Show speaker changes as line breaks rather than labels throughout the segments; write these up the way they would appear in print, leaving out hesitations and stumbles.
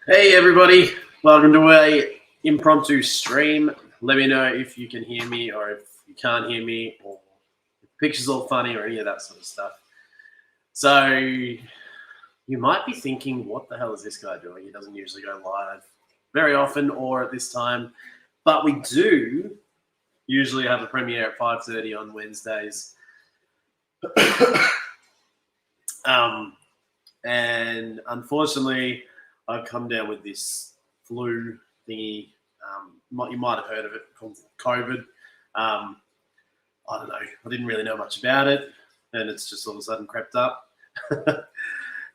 Hey everybody, welcome to a impromptu stream. Let me know if you can hear me or if you can't hear me or if the picture's all funny or any of that sort of stuff. So you might be thinking, what the hell is this guy doing? He doesn't usually go live very often or at this time, but we do usually have a premiere at 5:30 on Wednesdays. And unfortunately, I've come down with this flu thingy. You might have heard of it, called COVID. I don't know. I didn't really know much about it, and it's just all of a sudden crept up.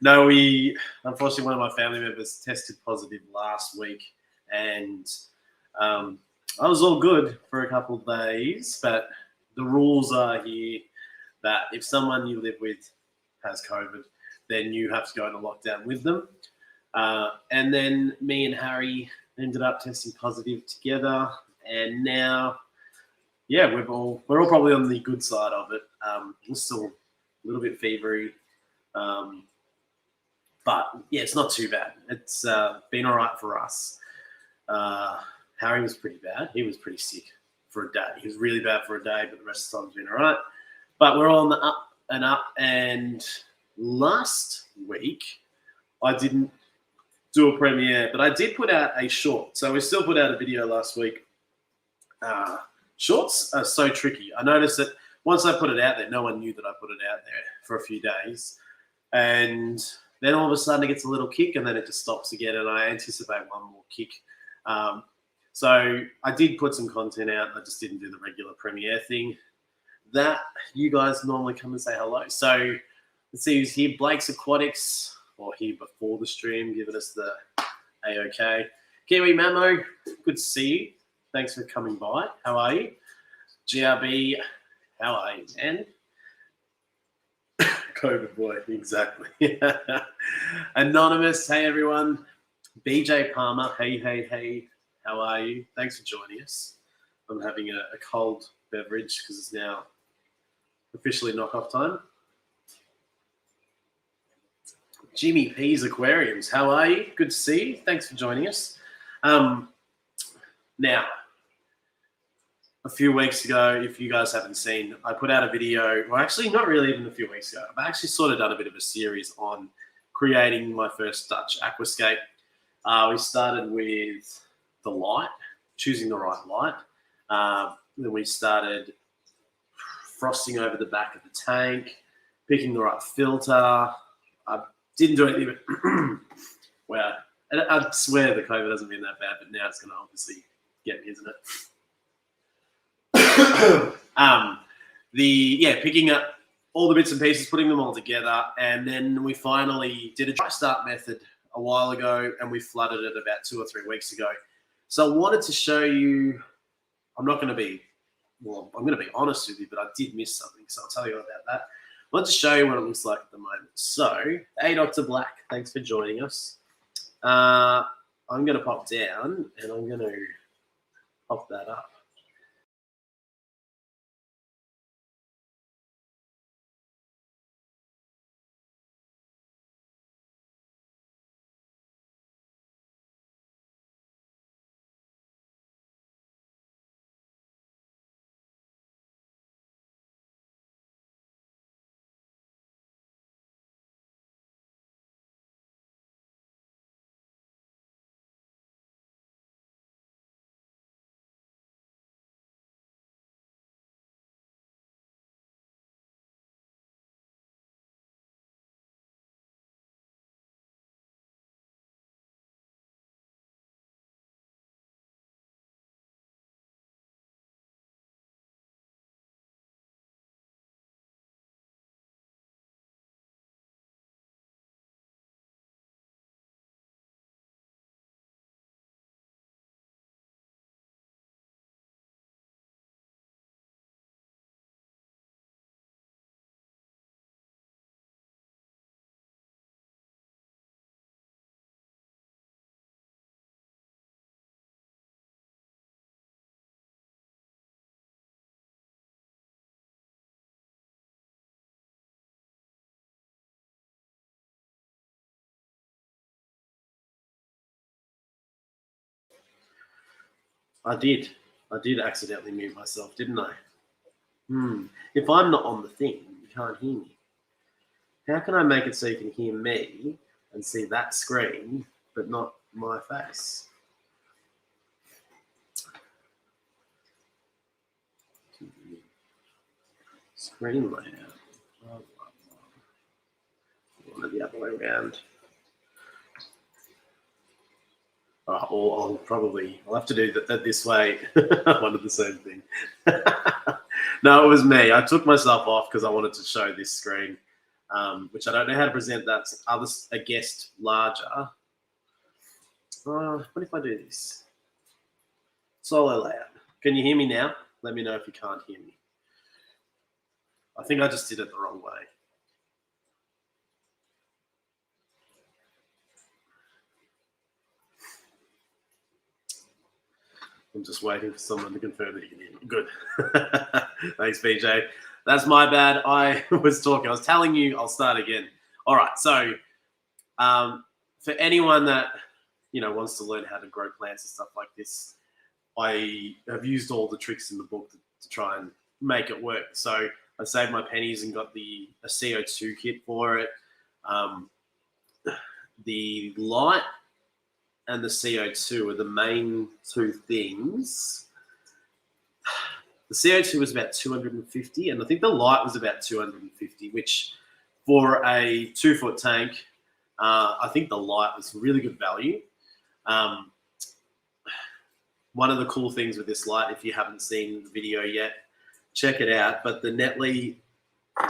No, unfortunately, one of my family members tested positive last week, and I was all good for a couple of days, but the rules are here that if someone you live with has COVID, then you have to go into lockdown with them. And then me and Harry ended up testing positive together, and now, yeah, we're all probably on the good side of it. We're still a little bit fevery, but yeah, it's not too bad. It's been all right for us. Harry was pretty bad. He was pretty sick for a day. He was really bad for a day, but the rest of the time's been all right. But we're all on the up and up. And last week, I didn't do a premiere, but I did put out a short. So we still put out a video last week. Shorts are so tricky. I noticed that once I put it out there, no one knew that I put it out there for a few days. And then all of a sudden it gets a little kick and then it just stops again. And I anticipate one more kick. So I did put some content out. I just didn't do the regular premiere thing. That you guys normally come and say hello. So let's see who's here. Blake's Aquatics, or here before the stream, giving us the A-OK. Kiwi Mamo, good to see you. Thanks for coming by. How are you? GRB, how are you, man? COVID boy, exactly. Anonymous, hey everyone. BJ Palmer, hey. How are you? Thanks for joining us. I'm having a cold beverage because it's now officially knock-off time. Jimmy P's Aquariums, how are you? Good to see you. Thanks for joining us. Now, a few weeks ago, if you guys haven't seen, I put out a video, well, actually not really even a few weeks ago. I've actually sort of done a bit of a series on creating my first Dutch aquascape. We started with the light, choosing the right light. Then we started frosting over the back of the tank, picking the right filter. I didn't do anything, but wow. And I swear the COVID hasn't been that bad, but now it's going to obviously get me, isn't it? Picking up all the bits and pieces, putting them all together, and then we finally did a dry start method a while ago, and we flooded it about 2 or 3 weeks ago. So I wanted to show you. I'm going to be honest with you, but I did miss something, so I'll tell you about that. I want to show you what it looks like at the moment. So, hey, Dr. Black, thanks for joining us. I'm going to pop down, and I'm going to pop that up. I did. I did accidentally mute myself, didn't I? If I'm not on the thing, you can't hear me. How can I make it so you can hear me and see that screen, but not my face? Screen layout. One of the other way around. Or I'll have to do that this way. One of the same thing. No, it was me. I took myself off because I wanted to show this screen, which I don't know how to present that to a guest larger. What if I do this? Solo layout. Can you hear me now? Let me know if you can't hear me. I think I just did it the wrong way. I'm just waiting for someone to confirm that you can hear me. Good. Thanks, BJ. That's my bad. I was talking. I was telling you. I'll start again. All right. So for anyone that wants to learn how to grow plants and stuff like this, I have used all the tricks in the book to try and make it work. So I saved my pennies and got a CO2 kit for it. The light and the CO2 are the main two things. The CO2 was about 250, and I think the light was about 250, which for a 2-foot tank, I think the light was really good value. One of the cool things with this light, if you haven't seen the video yet, check it out. But the Netley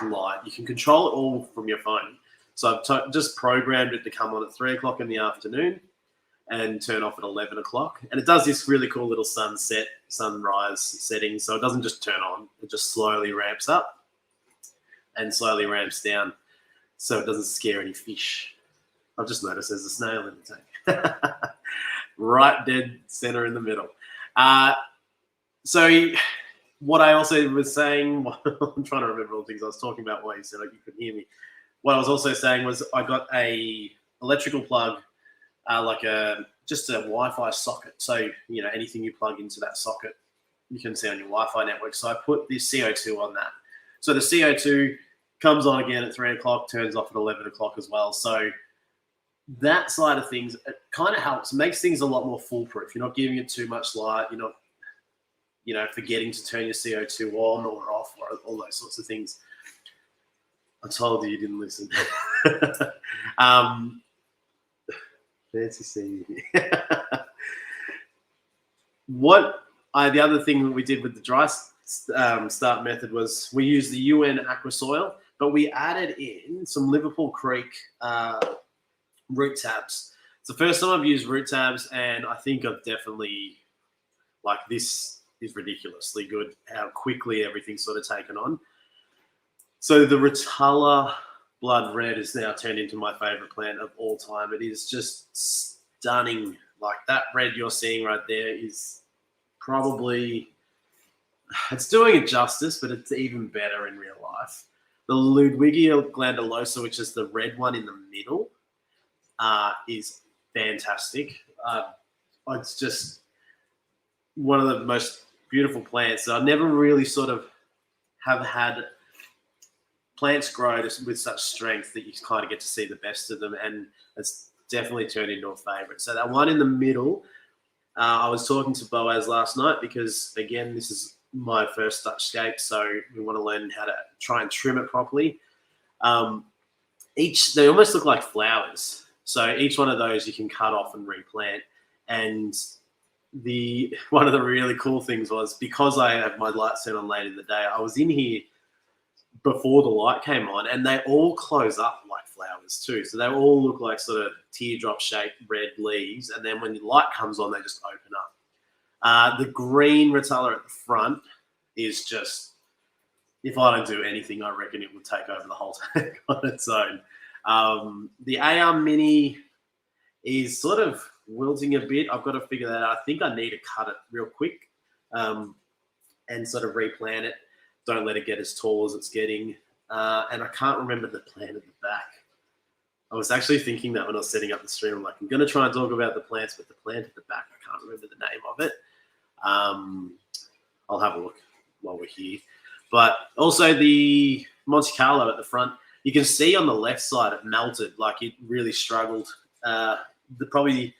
light, you can control it all from your phone. So I've just programmed it to come on at 3 o'clock in the afternoon and turn off at 11 o'clock. And it does this really cool little sunrise setting. So it doesn't just turn on, it just slowly ramps up and slowly ramps down so it doesn't scare any fish. I've just noticed there's a snail in the tank. Right dead center in the middle. So what I also was saying, I'm trying to remember all the things I was talking about while you said you could hear me. What I was also saying was I got a electrical plug, just a Wi-Fi socket. So, anything you plug into that socket, you can see on your Wi-Fi network. So I put this CO2 on that. So the CO2 comes on again at 3 o'clock, turns off at 11 o'clock as well. So that side of things, it kind of helps, makes things a lot more foolproof. You're not giving it too much light. You're not, forgetting to turn your CO2 on or off or all those sorts of things. I told you didn't listen. Fancy seeing you. The other thing that we did with the dry start method was we used the UN Aqua soil, but we added in some Liverpool Creek root tabs. It's the first time I've used root tabs, and I think I've definitely, this is ridiculously good how quickly everything's sort of taken on. So the Rotella Blood Red is now turned into my favorite plant of all time. It is just stunning. Like that red you're seeing right there is probably, it's doing it justice, but it's even better in real life. The Ludwigia glandulosa, which is the red one in the middle, is fantastic. It's just one of the most beautiful plants. I never really sort of have had plants grow with such strength that you kind of get to see the best of them, and it's definitely turned into a favorite. So that one in the middle, I was talking to Boaz last night because, again, this is my first Dutch Scape, so we want to learn how to try and trim it properly. They almost look like flowers. So each one of those you can cut off and replant. And one of the really cool things was, because I had my lights turned on late in the day, I was in here before the light came on, and they all close up like flowers too. So they all look like sort of teardrop shaped red leaves. And then when the light comes on, they just open up. The green Rotella at the front is just, if I don't do anything, I reckon it would take over the whole tank on its own. The AR Mini is sort of wilting a bit. I've got to figure that out. I think I need to cut it real quick and sort of replant it. Don't let it get as tall as it's getting. And I can't remember the plant at the back. I was actually thinking that when I was setting up the stream. I'm going to try and talk about the plants, but the plant at the back, I can't remember the name of it. I'll have a look while we're here. But also the Monte Carlo at the front, you can see on the left side it melted, like it really struggled. Probably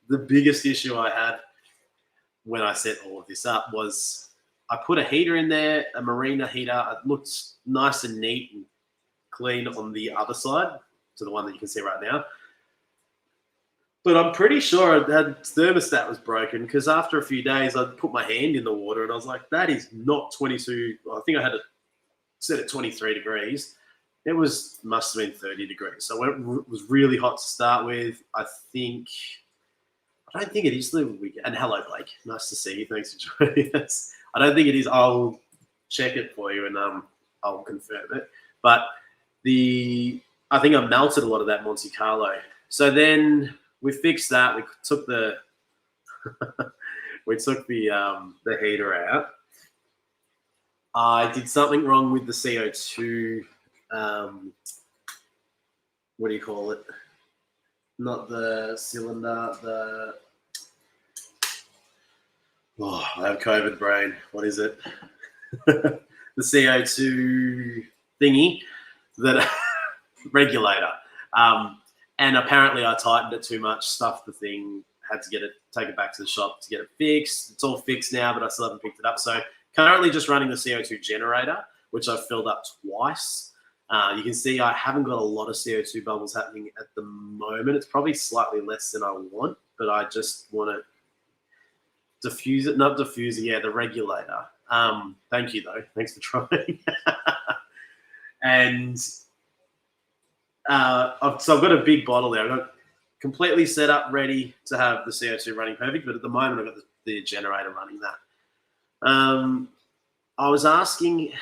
the biggest issue I had when I set all of this up was I put a heater in there, a marina heater. It looked nice and neat and clean on the other side, to the one that you can see right now. But I'm pretty sure that thermostat was broken because after a few days, I put my hand in the water and I was like, that is not 22. I think I had it set at 23 degrees. It must have been 30 degrees. So it was really hot to start with. I don't think it is the weekend. And hello, Blake. Nice to see you. Thanks for joining us. I don't think it is. I'll check it for you and I'll confirm it. But I think I melted a lot of that Monte Carlo. So then we fixed that. We took the the heater out. I did something wrong with the CO2. What do you call it? Not the cylinder. I have COVID brain. What is it? The CO2 thingy, that regulator. And apparently I tightened it too much, stuffed the thing, had to take it back to the shop to get it fixed. It's all fixed now, but I still haven't picked it up. So currently just running the CO2 generator, which I've filled up twice. You can see I haven't got a lot of CO2 bubbles happening at the moment. It's probably slightly less than I want, but I just want to diffuse it, not diffuse it, yeah, the regulator. Thank you, though. Thanks for trying. And so I've got a big bottle there. I've got completely set up, ready to have the CO2 running perfect, but at the moment I've got the generator running that. I was asking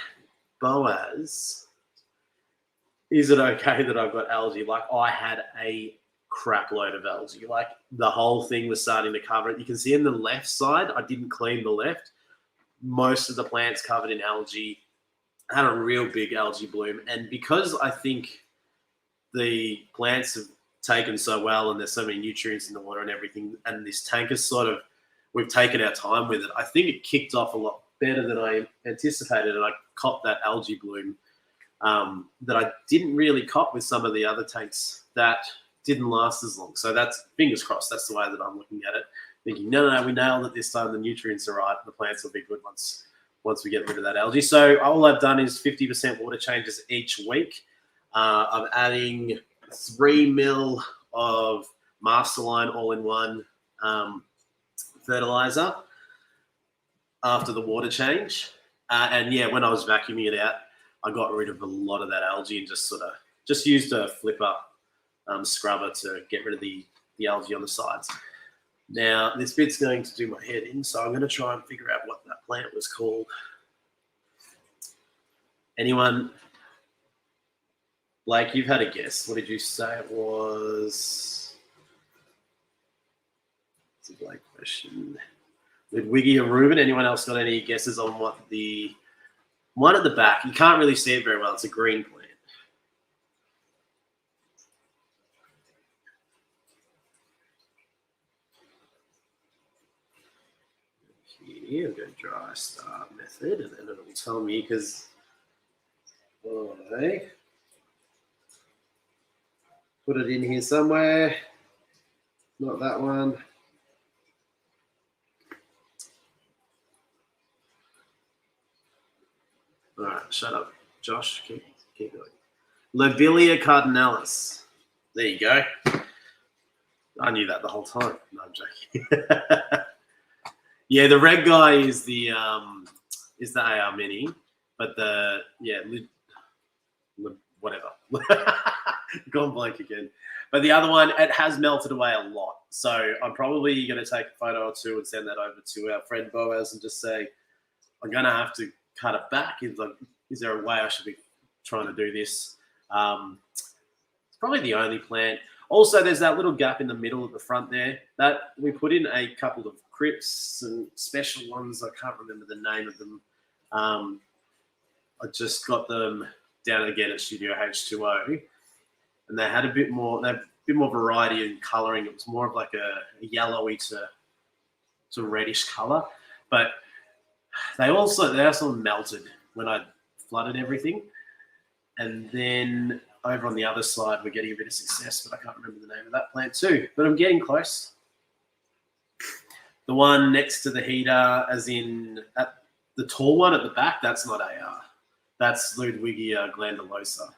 Boaz, is it okay that I've got algae? Like, I had a crap load of algae. Like, the whole thing was starting to cover it. You can see in the left side, I didn't clean the left. Most of the plants covered in algae. I had a real big algae bloom. And because I think the plants have taken so well and there's so many nutrients in the water and everything, and this tank is we've taken our time with it, I think it kicked off a lot better than I anticipated, and I copped that algae bloom that I didn't really cop with some of the other tanks that didn't last as long. So that's, fingers crossed, that's the way that I'm looking at it, thinking, no, we nailed it this time, the nutrients are right, the plants will be good once we get rid of that algae. So all I've done is 50% water changes each week. I'm adding 3 mil of Masterline all-in-one fertilizer after the water change. And yeah, when I was vacuuming it out, I got rid of a lot of that algae and just used a flipper scrubber to get rid of the algae on the sides. Now, this bit's going to do my head in, so I'm going to try and figure out what that plant was called. Anyone? Blake, you've had a guess. What did you say it was? It's a Blake question. Ludwigi or Ruben, anyone else got any guesses on what the one at the back? You can't really see it very well. It's a green plant. Here, we'll go dry start method, and then it'll tell me because I put it in here somewhere. Not that one. All right, shut up, Josh. Keep going. Lobelia cardinalis. There you go. I knew that the whole time. No, I'm joking. Yeah, the red guy is the AR Mini, but whatever. Gone blank again. But the other one, it has melted away a lot. So I'm probably going to take a photo or two and send that over to our friend Boaz and just say, I'm going to have to cut it back. Is there a way I should be trying to do this? It's probably the only plant. Also, there's that little gap in the middle at the front there that we put in a couple of crypts and special ones. I can't remember the name of them. I just got them down again at Studio H2O, and they had a bit more variety in colouring. It was more of like a yellowy to it's a reddish color, but they also melted when I flooded everything. And then over on the other side, we're getting a bit of success, but I can't remember the name of that plant too. But I'm getting close. The one next to the heater, as in at the tall one at the back, that's not AR. That's Ludwigia glandulosa.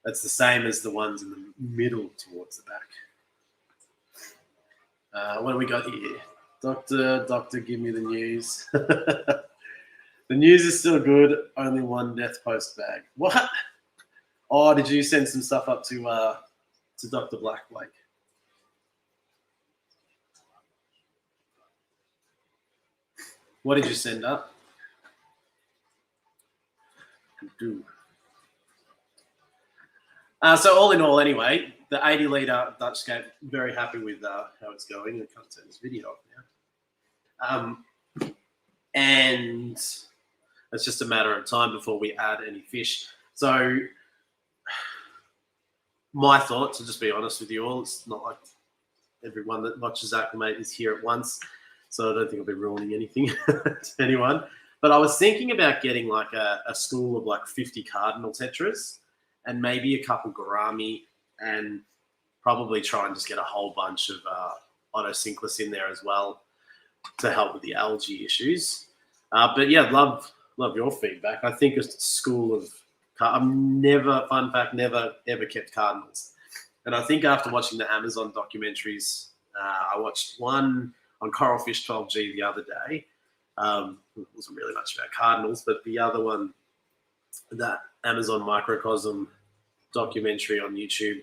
That's the same as the ones in the middle towards the back. What do we got here? Doctor, give me the news. The news is still good. Only one death post bag. What? Oh, did you send some stuff up to Dr. Blake? What did you send up? So all in all, anyway, the 80-litre Dutch Scape, very happy with how it's going. I can't turn this video off now. And it's just a matter of time before we add any fish. So my thoughts, to just be honest with you all, it's not like everyone that watches Aquamate is here at once, so I don't think I'll be ruining anything to anyone. But I was thinking about getting like a school of like 50 cardinal tetras and maybe a couple gourami, and probably try and just get a whole bunch of otocinclus in there as well to help with the algae issues. But yeah, love your feedback. I think a school of fun fact, never ever kept cardinals. And I think after watching the Amazon documentaries, I watched one on Coralfish 12G the other day. It wasn't really much about cardinals, but the other one, that Amazon microcosm documentary on YouTube,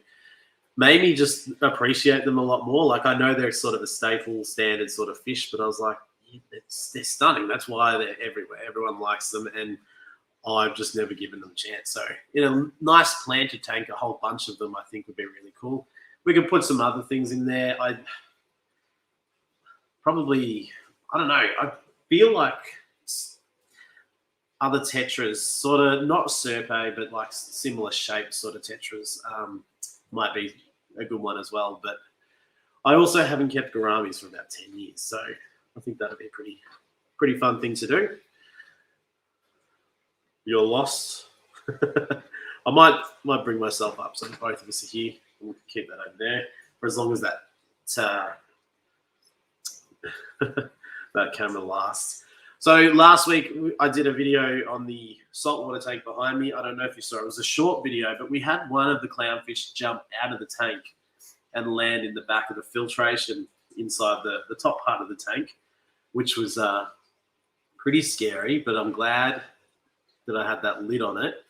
made me just appreciate them a lot more. Like, I know they're sort of a staple standard sort of fish, but I was like, they're stunning. That's why they're everywhere. Everyone likes them, and I've just never given them a chance. So in a nice planted tank, a whole bunch of them I think would be really cool. We could put some other things in there. I don't know. I feel like other tetras, sort of not Serpe, but like similar shaped sort of tetras, might be a good one as well. But I also haven't kept gouramis for about 10 years, so I think that'd be a pretty fun thing to do. You're lost. I might bring myself up so both of us are here. We'll keep that over there for as long as that that camera lasts. So last week I did a video on the saltwater tank behind me. I don't know if you saw it. It was a short video, but we had one of the clownfish jump out of the tank and land in the back of the filtration inside the top part of the tank, which was pretty scary, but I'm glad that I had that lid on it.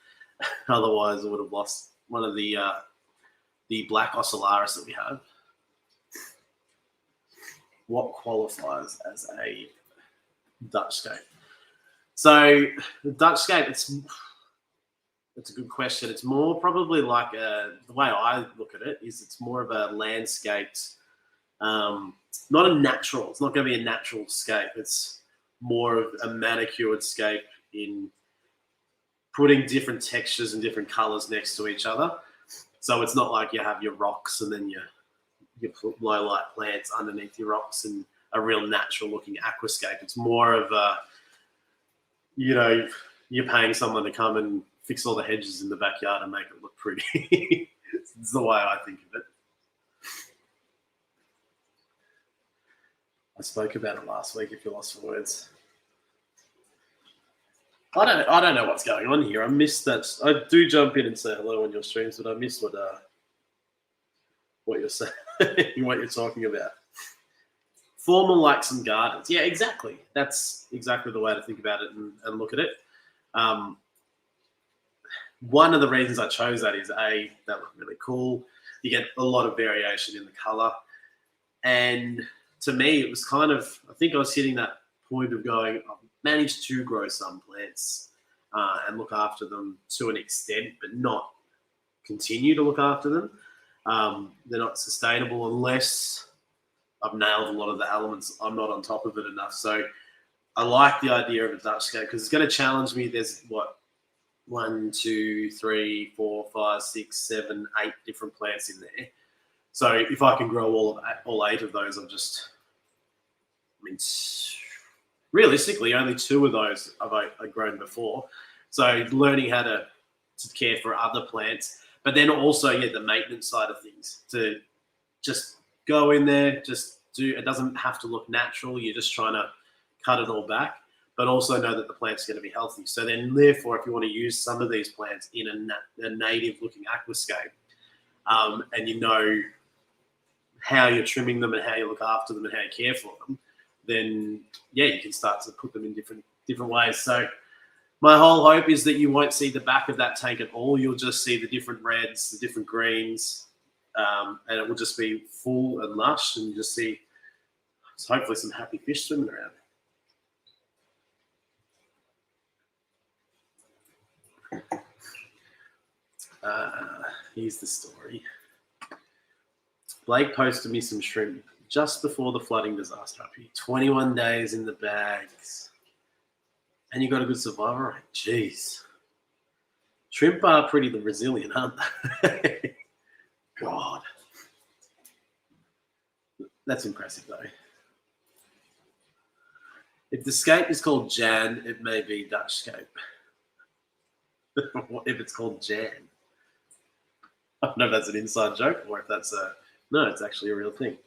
Otherwise, I would have lost one of the black ocellaris that we have. What qualifies as a Dutch Scape? So the Dutch Scape, it's a good question. It's more probably like the way I look at it is it's more of a landscaped, not a natural. It's not going to be a natural scape. It's more of a manicured scape in putting different textures and different colors next to each other. So it's not like you have your rocks and then you put low light plants underneath your rocks and a real natural looking aquascape. It's more of a, you're paying someone to come and fix all the hedges in the backyard and make it look pretty. It's the way I think of it. I spoke about it last week if you're lost for words. I don't know what's going on here. I missed that. I do jump in and say hello on your streams, but I missed what you're saying, what you're talking about. Formal like some gardens. Yeah, exactly. That's exactly the way to think about it and look at it. One of the reasons I chose that is that looked really cool. You get a lot of variation in the color. And to me, it was kind of, I think I was hitting that point of going, I've managed to grow some plants and look after them to an extent, but not continue to look after them. They're not sustainable unless I've nailed a lot of the elements. I'm not on top of it enough. So I like the idea of a Dutch Scape because it's going to challenge me. There's 1, 2, 3, 4, 5, 6, 7, 8 different plants in there. So if I can grow all 8 of those, I'm just mean, realistically, only 2 of those I've grown before. So learning how to care for other plants, but then also, the maintenance side of things, to just go in there, just do, it doesn't have to look natural. You're just trying to cut it all back, but also know that the plant's going to be healthy. So then therefore, if you want to use some of these plants in a native looking aquascape, and you know how you're trimming them and how you look after them and how you care for them, then you can start to put them in different ways. So my whole hope is that you won't see the back of that tank at all. You'll just see the different reds, the different greens, and it will just be full and lush, and you just see hopefully some happy fish swimming around. Here's the story. Blake posted me some shrimp just before the flooding disaster up here. 21 days in the bags. And you got a good survival rate. Jeez. Shrimp are pretty resilient, aren't they? God. That's impressive, though. If the scape is called Jan, it may be Dutch scape. If it's called Jan. I don't know if that's an inside joke or if that's a... No, it's actually a real thing.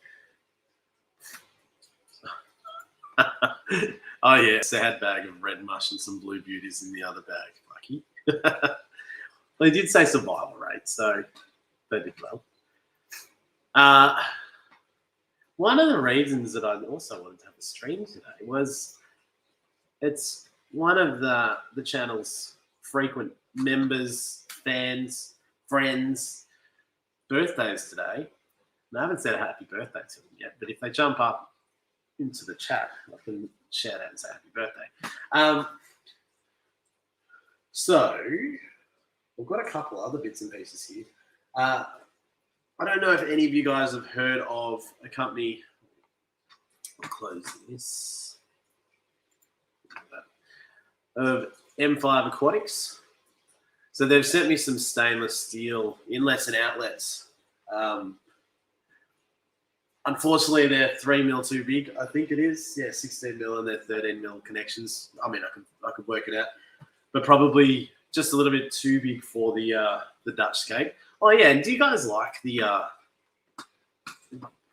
Oh, yeah, sad bag of red mush and some blue beauties in the other bag. Lucky. Well, he did say survival rate, so they did well. One of the reasons that I also wanted to have a stream today was it's one of the channel's frequent members, fans, friends' birthdays today. And I haven't said a happy birthday to them yet, but if they jump up into the chat, I can shout out and say happy birthday. So we've got a couple other bits and pieces here. I don't know if any of you guys have heard of a company. I'll close this. Of M5 Aquatics. So they've sent me some stainless steel inlets and outlets. Unfortunately, they're 3 mil too big. I think it is. 16 mil and they're 13 mil connections. I mean, I could work it out, but probably just a little bit too big for the Dutch scape. Oh yeah, and do you guys like the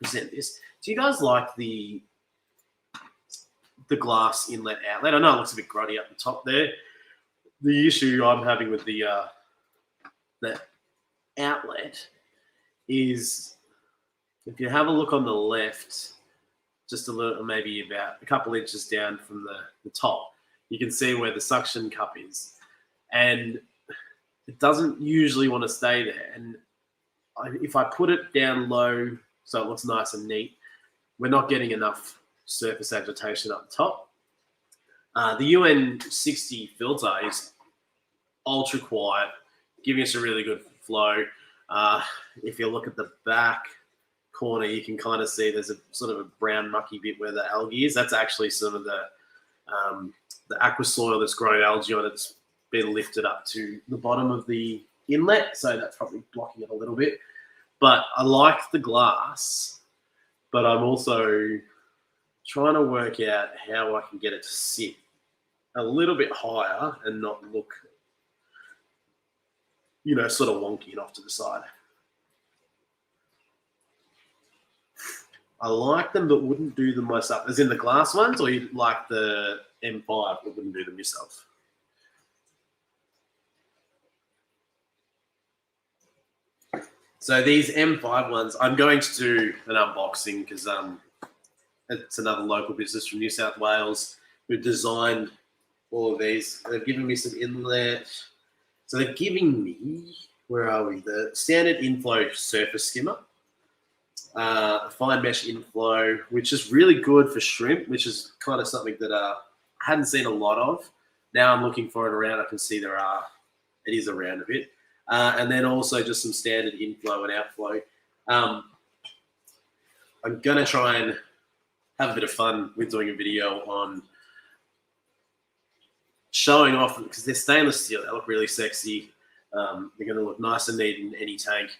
present this? Do you guys like the glass inlet outlet? I know it looks a bit grotty up the top there. The issue I'm having with the outlet is if you have a look on the left, just a little, maybe about a couple inches down from the top, you can see where the suction cup is. And it doesn't usually want to stay there. And if I put it down low so it looks nice and neat, we're not getting enough surface agitation up top. The UN60 filter is ultra quiet, giving us a really good flow. If you look at the back corner, you can kind of see there's a sort of a brown mucky bit where the algae is. That's actually some of the aqua soil that's grown algae on it. It's been lifted up to the bottom of the inlet, so that's probably blocking it a little bit. But I like the glass, but I'm also trying to work out how I can get it to sit a little bit higher and not look, sort of wonky and off to the side. I like them, but wouldn't do them myself. As in the glass ones, or you like the M5, but wouldn't do them yourself? So these M5 ones, I'm going to do an unboxing because it's another local business from New South Wales who designed all of these. They've given me some inlet. So they're giving me, where are we? The standard inflow surface skimmer. Fine mesh inflow, which is really good for shrimp, which is kind of something that I hadn't seen a lot of. Now I'm looking for it around. I can see it is around a bit. And then also just some standard inflow and outflow. I'm going to try and have a bit of fun with doing a video on showing off, because they're stainless steel. They look really sexy. They're going to look nice and neat in any tank.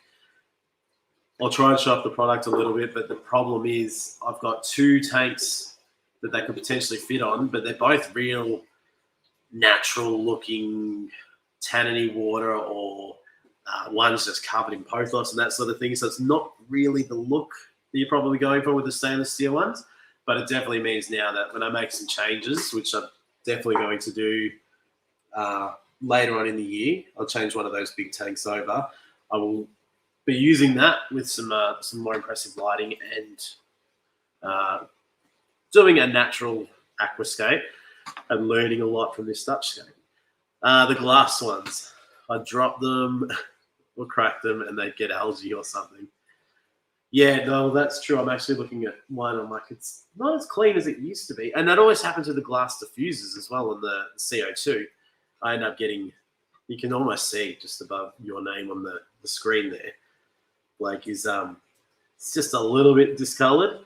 I'll try and show off the product a little bit, but the problem is I've got 2 tanks that they could potentially fit on, but they're both real natural looking tanniny water, or one's just covered in pothos and that sort of thing. So it's not really the look that you're probably going for with the stainless steel ones, but it definitely means now that when I make some changes, which I'm definitely going to do later on in the year, I'll change one of those big tanks over. I will be using that with some more impressive lighting and doing a natural aquascape and learning a lot from this Dutch scape. The glass ones, I'd drop them or crack them and they'd get algae or something. Yeah, no, that's true. I'm actually looking at one. I'm like, it's not as clean as it used to be. And that always happens with the glass diffusers as well on the CO2. I end up getting, you can almost see just above your name on the screen there, like is it's just a little bit discolored.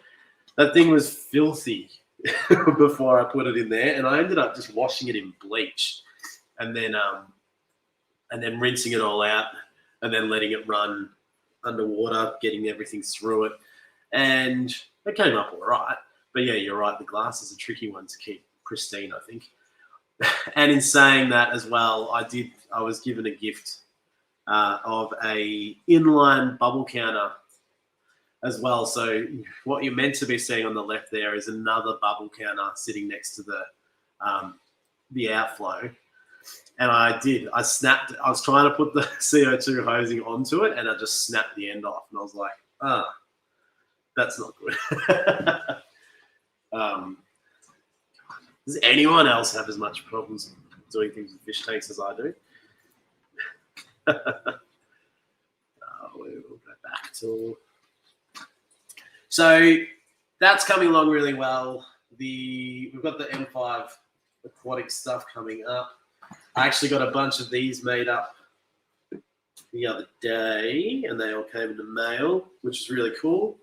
That thing was filthy before I put it in there, and I ended up just washing it in bleach and then rinsing it all out and then letting it run underwater, getting everything through it, and it came up all right. But yeah, you're right, the glass is a tricky one to keep pristine, I think. And in saying that as well, I was given a gift of a inline bubble counter as well. So what you're meant to be seeing on the left there is another bubble counter sitting next to the outflow. And I snapped it. I was trying to put the CO2 hosing onto it, and I just snapped the end off. And I was like, that's not good. Does anyone else have as much problems doing things with fish tanks as I do? We'll go back to... So that's coming along really well. We've got the M5 aquatic stuff coming up. I actually got a bunch of these made up the other day, and they all came in the mail, which is really cool.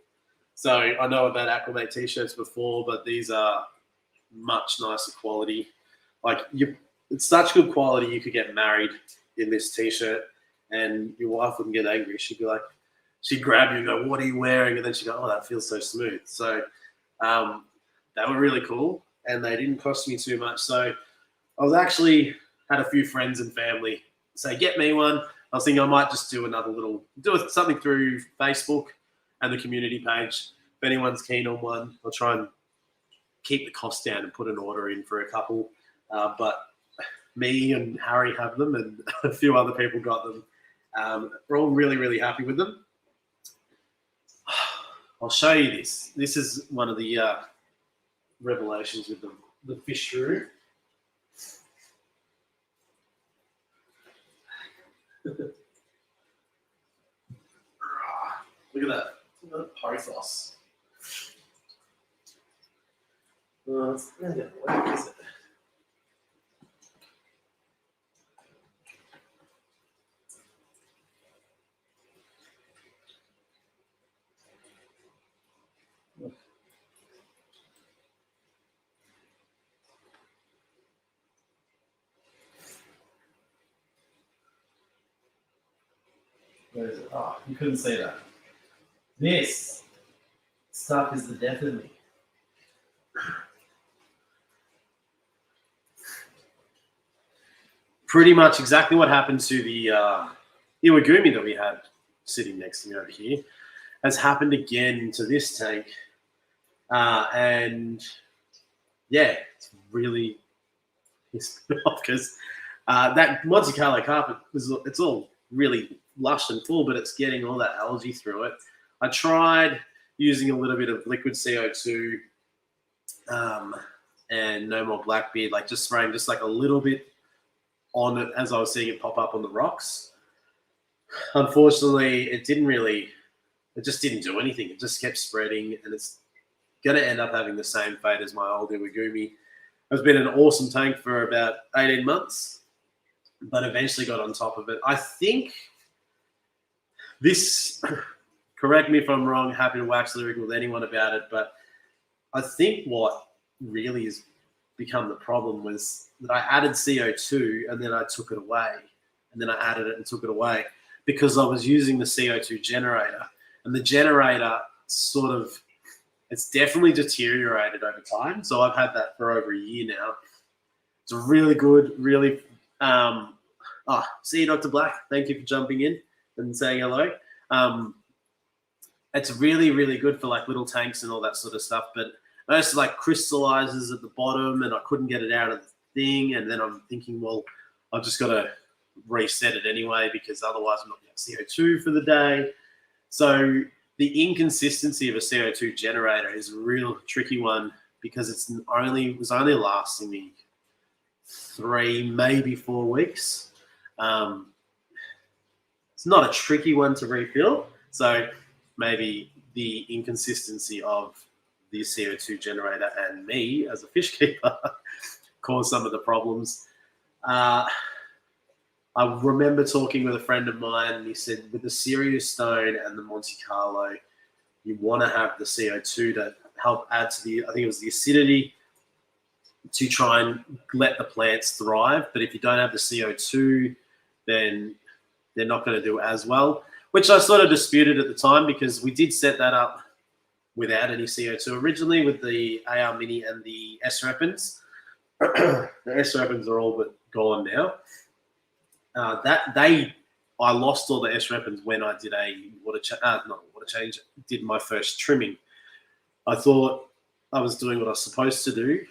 So I know about Aquamate t-shirts before, but these are much nicer quality. Like, it's such good quality, you could get married in this t-shirt and your wife wouldn't get angry. She'd be like, she'd grab you and go, what are you wearing? And then she'd go, oh, that feels so smooth. So they were really cool, and they didn't cost me too much. So I was actually had a few friends and family say, get me one. I was thinking I might just do something through Facebook and the community page. If anyone's keen on one, I'll try and keep the cost down and put an order in for a couple. But me and Harry have them, and a few other people got them. We're all really, really happy with them. I'll show you this. This is one of the revelations with the fish room. Look at that. Look at that pothos. It's not going to work, is it? Where is it? Oh, you couldn't see that. This stuff is the death of me. Pretty much exactly what happened to the Iwagumi that we had sitting next to me over here has happened again to this tank. And yeah, it's really pissed me off because that Monte Carlo carpet, it's all really lush and full, but it's getting all that algae through it. I tried using a little bit of liquid CO2 and no more Blackbeard, like just spraying just like a little bit on it as I was seeing it pop up on the rocks. Unfortunately, it just didn't do anything. It just kept spreading, and it's going to end up having the same fate as my old Iwagumi. It's been an awesome tank for about 18 months, but eventually got on top of it. I think this, correct me if I'm wrong, happy to wax lyrical with anyone about it, but I think what really has become the problem was that I added CO2 and then I took it away, and then I added it and took it away because I was using the CO2 generator, and the generator sort of It's definitely deteriorated over time. So I've had that for over a year now. It's really good, really. See you, Dr. Black. Thank you for jumping in and saying hello. It's really, really good for like little tanks and all that sort of stuff. But most like crystallizes at the bottom, and I couldn't get it out of the thing. And then I'm thinking, well, I've just got to reset it anyway, because otherwise I'm not getting CO2 for the day. So the inconsistency of a CO2 generator is a real tricky one, because it was only lasting me 3, maybe 4 weeks. It's not a tricky one to refill. So maybe the inconsistency of the CO2 generator and me as a fish keeper caused some of the problems. I remember talking with a friend of mine, and he said with the Sirius Stone and the Monte Carlo, you want to have the CO2 to help add to the, I think it was the acidity, to try and let the plants thrive. But if you don't have the CO2, then they're not going to do as well, which I sort of disputed at the time, because we did set that up without any CO2 originally with the AR Mini and the S-Repens. The S-Repens are all but gone now. I lost all the S-Repens when I did did my first trimming. I thought I was doing what I was supposed to do.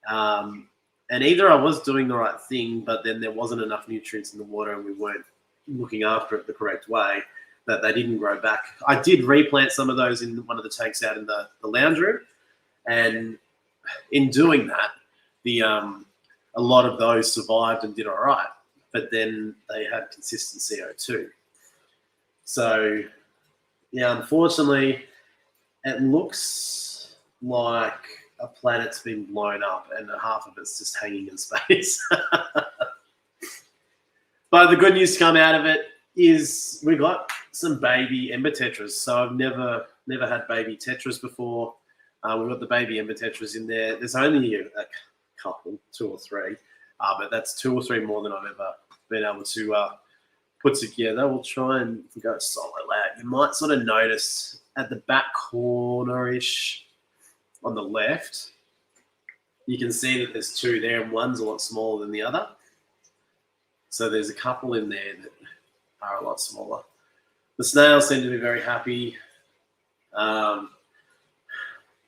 And either I was doing the right thing, but then there wasn't enough nutrients in the water and we weren't looking after it the correct way, that they didn't grow back. I did replant some of those in one of the tanks out in the lounge room. And in doing that, a lot of those survived and did all right. But then they had consistent CO2. So, yeah, unfortunately, it looks like a planet's been blown up and half of it's just hanging in space. But the good news to come out of it is we got some baby ember tetras. So I've never had baby tetras before. We've got the baby ember tetras in there. There's only a couple, 2 or 3, but that's 2 or 3 more than I've ever been able to put together. We'll try and go solo out. You might sort of notice at the back corner-ish on the left, you can see that there's 2 there, and one's a lot smaller than the other. So there's a couple in there that are a lot smaller. The snails seem to be very happy. I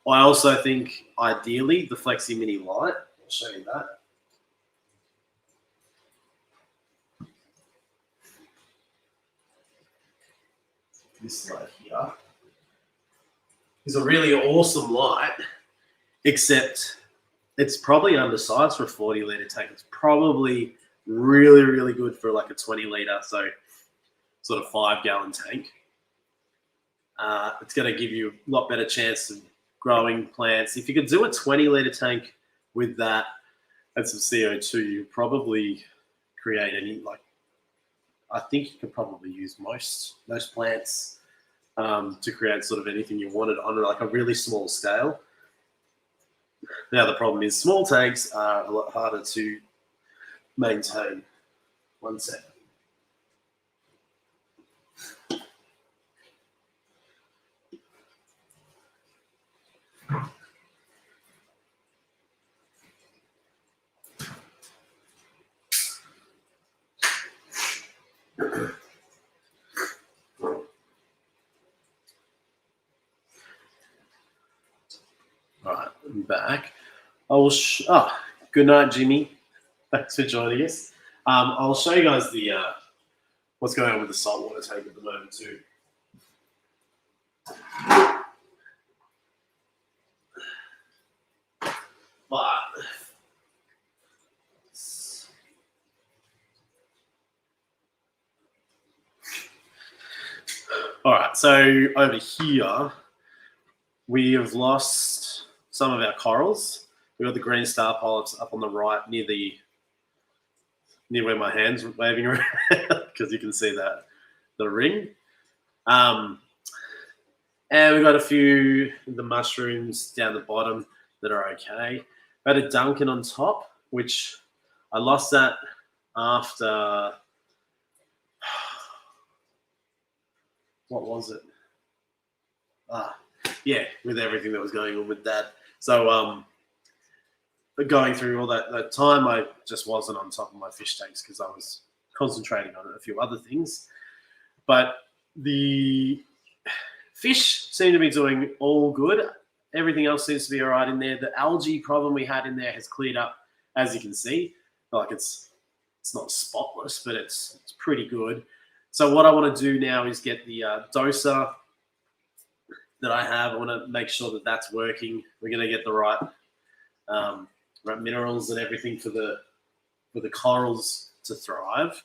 also think, ideally, the Flexi Mini Light, I'll show you that. This light here is a really awesome light, except it's probably undersized for a 40-litre tank. It's probably really, really good for like a 20-litre, so sort of 5-gallon tank. It's going to give you a lot better chance of growing plants. If you could do a 20-litre tank with that and some CO2, you probably create I think you could probably use most plants to create sort of anything you wanted on like a really small scale. Now the problem is small tanks are a lot harder to maintain. One second. All right, I'm back. Good night, Jimmy. Thanks for joining us. I'll show you guys the what's going on with the saltwater tank at the moment too. All right, so over here we have lost some of our corals. We've got the green star polyps up on the right near where my hand's waving around, because you can see the ring. And we've got a few of the mushrooms down the bottom that are okay. We had a Duncan on top, which I lost that after, what was it? yeah, with everything that was going on with Dad. So going through all that time, I just wasn't on top of my fish tanks because I was concentrating on a few other things. But the fish seem to be doing all good. Everything else seems to be all right in there. The algae problem we had in there has cleared up, as you can see. Like it's not spotless, but it's pretty good. So what I want to do now is get the doser that I have. I want to make sure that that's working. We're going to get the right minerals and everything for the corals to thrive.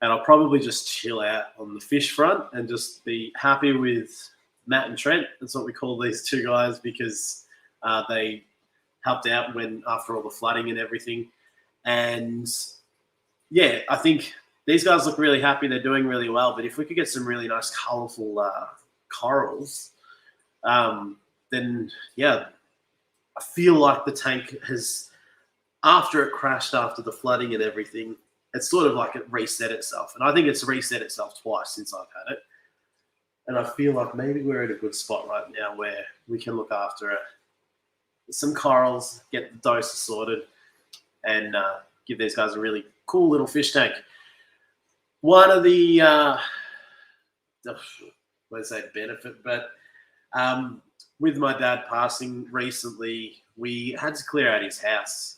And I'll probably just chill out on the fish front and just be happy with Matt and Trent. That's what we call these two guys because they helped out after all the flooding and everything. And yeah, I think these guys look really happy. They're doing really well. But if we could get some really nice, colorful corals, then yeah, I feel like the tank has, after it crashed after the flooding and everything, it's sort of like it reset itself. And I think it's reset itself twice since I've had it. And I feel like maybe we're in a good spot right now where we can look after some corals, get the dose sorted, and give these guys a really cool little fish tank. One of the, let's say benefit, but with my dad passing recently, we had to clear out his house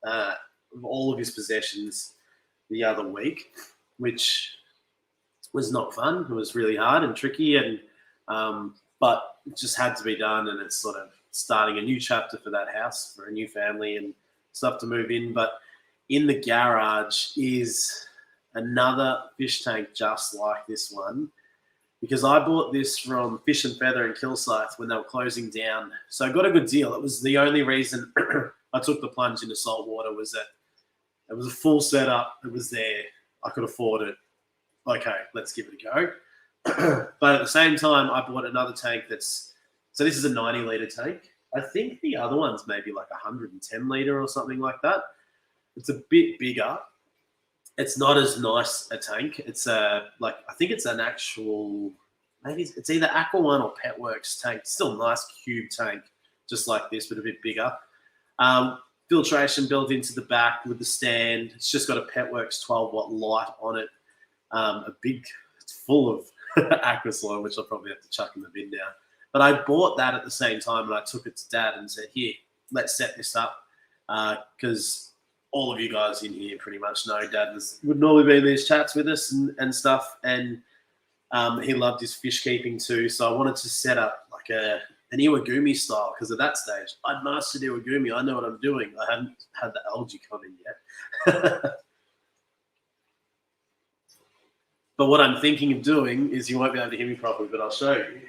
of all of his possessions the other week, which was not fun. It was really hard and tricky, and but it just had to be done. And it's sort of starting a new chapter for that house, for a new family and stuff to move in. But in the garage is another fish tank just like this one, because I bought this from Fish and Feather and Kilsyth when they were closing down. So I got a good deal. It was the only reason I took the plunge into salt water was that it was a full setup. It was there. I could afford it. Okay, let's give it a go. But at the same time, I bought another tank so this is a 90 litre tank. I think the other one's maybe like 110 litre or something like that. It's a bit bigger. It's not as nice a tank. It's I think it's an actual, maybe it's either Aqua one or Petworks tank. Still a nice cube tank, just like this, but a bit bigger. Filtration built into the back with the stand. It's just got a Petworks 12-watt light on it. It's full of aqua soil, which I'll probably have to chuck in the bin now. But I bought that at the same time, and I took it to Dad and said, here, let's set this up. Because all of you guys in here pretty much know Dad would normally be in these chats with us and stuff. And he loved his fish keeping too. So I wanted to set up like an iwagumi style, because at that stage, I'd mastered iwagumi. I know what I'm doing. I hadn't had the algae come in yet. But what I'm thinking of doing is, you won't be able to hear me properly, but I'll show you,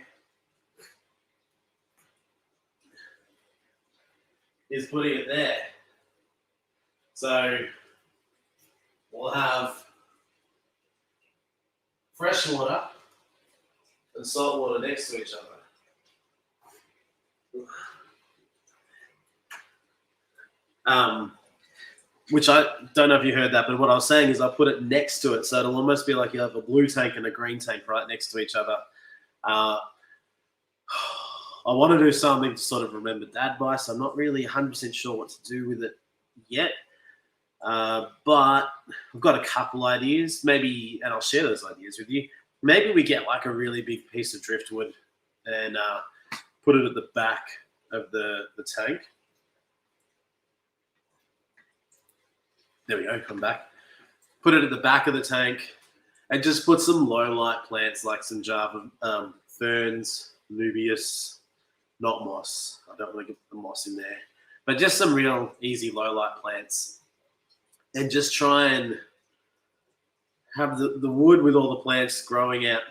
is putting it there. So we'll have fresh water and salt water next to each other. Which I don't know if you heard that, but what I was saying is I put it next to it, so it'll almost be like you have a blue tank and a green tank right next to each other. I want to do something to sort of remember Dad by, so I'm not really 100% sure what to do with it yet. But I've got a couple ideas, maybe, and I'll share those ideas with you. Maybe we get like a really big piece of driftwood and put it at the back of the tank. There we go, come back. Put it at the back of the tank and just put some low light plants like some Java ferns, nubius, not moss. I don't want to get the moss in there, but just some real easy low light plants, and just try and have the wood with all the plants growing out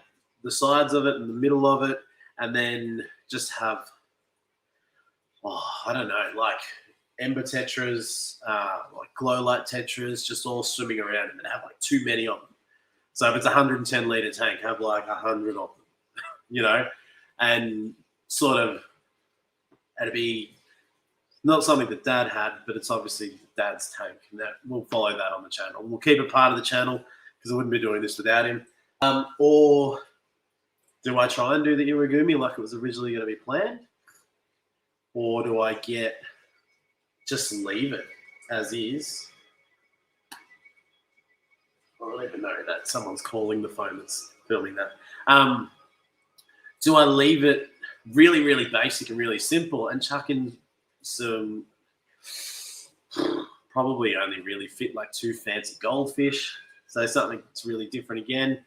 the sides of it and the middle of it, and then just have, I don't know, like ember tetras, like glow light tetras, just all swimming around, and have like too many of them. So if it's a 110 litre tank, have like 100 of them, you know, and sort of, it'd be not something that Dad had, but it's obviously Dad's tank, and that we'll follow that on the channel. We'll keep it part of the channel because I wouldn't be doing this without him. Or Do I try and do the Irigumi like it was originally going to be planned? Or do I just leave it as is? I don't even know that someone's calling the phone that's filming that. Do I leave it really, really basic and really simple and chuck in some probably only really fit like 2 fancy goldfish? So something that's really different again.